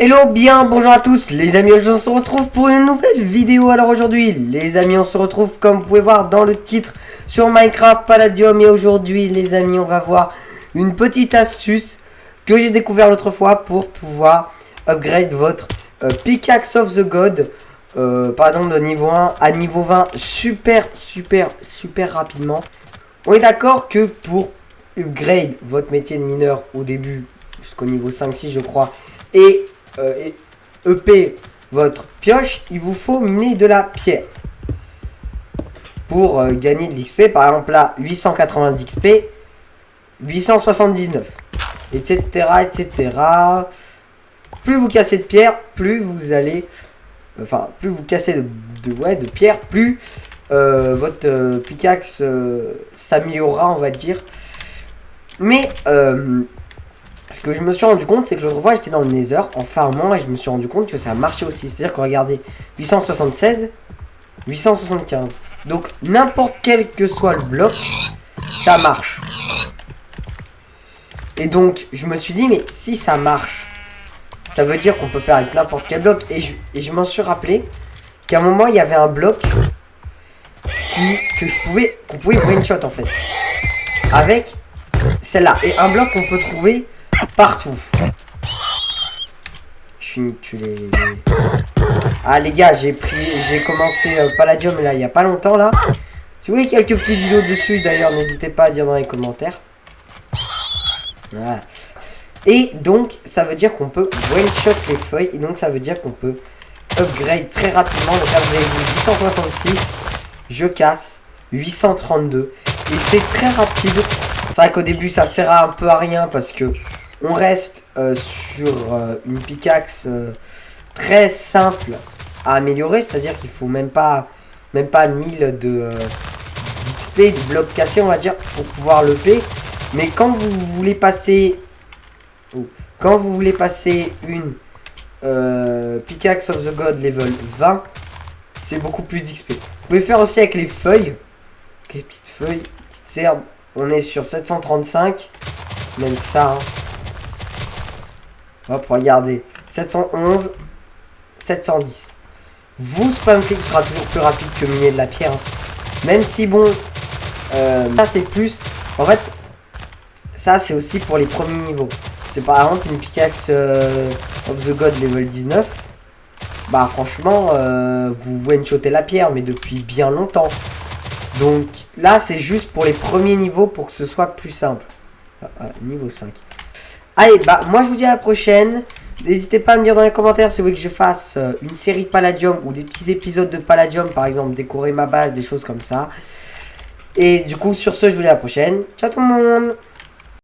Hello, bien, bonjour à tous les amis, aujourd'hui on se retrouve pour une nouvelle vidéo. Alors aujourd'hui les amis, on se retrouve comme vous pouvez voir dans le titre sur Minecraft Palladium. Et aujourd'hui les amis, on va voir une petite astuce que j'ai découvert l'autre fois pour pouvoir upgrade votre Pickaxe of the God par exemple de niveau 1 à niveau 20 super rapidement. On est d'accord que pour upgrade votre métier de mineur au début jusqu'au niveau 5-6 je crois et EP votre pioche, il vous faut miner de la pierre pour gagner de l'XP. Par exemple là 890 XP, 879 etc. Plus vous cassez de pierre, plus vous allez plus vous cassez de pierre, plus votre pickaxe s'améliorera, on va dire. Mais ce que je me suis rendu compte, c'est que l'autre fois j'étais dans le Nether en farmant et je me suis rendu compte que ça marchait aussi. C'est-à-dire que regardez, 876, 875. Donc n'importe quel que soit le bloc, ça marche. Et donc je me suis dit, mais si ça marche, ça veut dire qu'on peut faire avec n'importe quel bloc. Et je m'en suis rappelé qu'à un moment il y avait un bloc qu'on pouvait one shot en fait. Avec celle-là. Et un bloc qu'on peut trouver partout. Je suis nul. Ah les gars, j'ai commencé Palladium là il y a pas longtemps là. Si vous voyez quelques petites vidéos dessus d'ailleurs, n'hésitez pas à dire dans les commentaires. Voilà. Et donc ça veut dire qu'on peut one shot les feuilles. Et donc ça veut dire qu'on peut upgrade très rapidement. Donc là vous avez vu 866. Je casse 832. Et c'est très rapide. C'est vrai qu'au début ça sert un peu à rien parce que on reste sur une pickaxe très simple à améliorer, c'est-à-dire qu'il faut même pas 1000 d'XP, de blocs cassés on va dire, pour pouvoir le payer. Mais quand vous voulez passer une Pickaxe of the God level 20, c'est beaucoup plus d'XP. Vous pouvez faire aussi avec les feuilles. Ok, petites feuilles, petites herbes. On est sur 735. Même ça. Hein. Hop, regardez. 711. 710. Vous spam click sera toujours plus rapide que miner de la pierre. Hein. Même si bon. Ça c'est plus. En fait. Ça c'est aussi pour les premiers niveaux. C'est par exemple une pickaxe of the God level 19. Bah franchement. Vous one-shotez la pierre. Mais depuis bien longtemps. Donc là c'est juste pour les premiers niveaux. Pour que ce soit plus simple. Niveau 5. Allez, bah moi je vous dis à la prochaine. N'hésitez pas à me dire dans les commentaires si vous voulez que je fasse une série Palladium ou des petits épisodes de Palladium, par exemple décorer ma base, des choses comme ça. Et du coup sur ce je vous dis à la prochaine. Ciao tout le monde.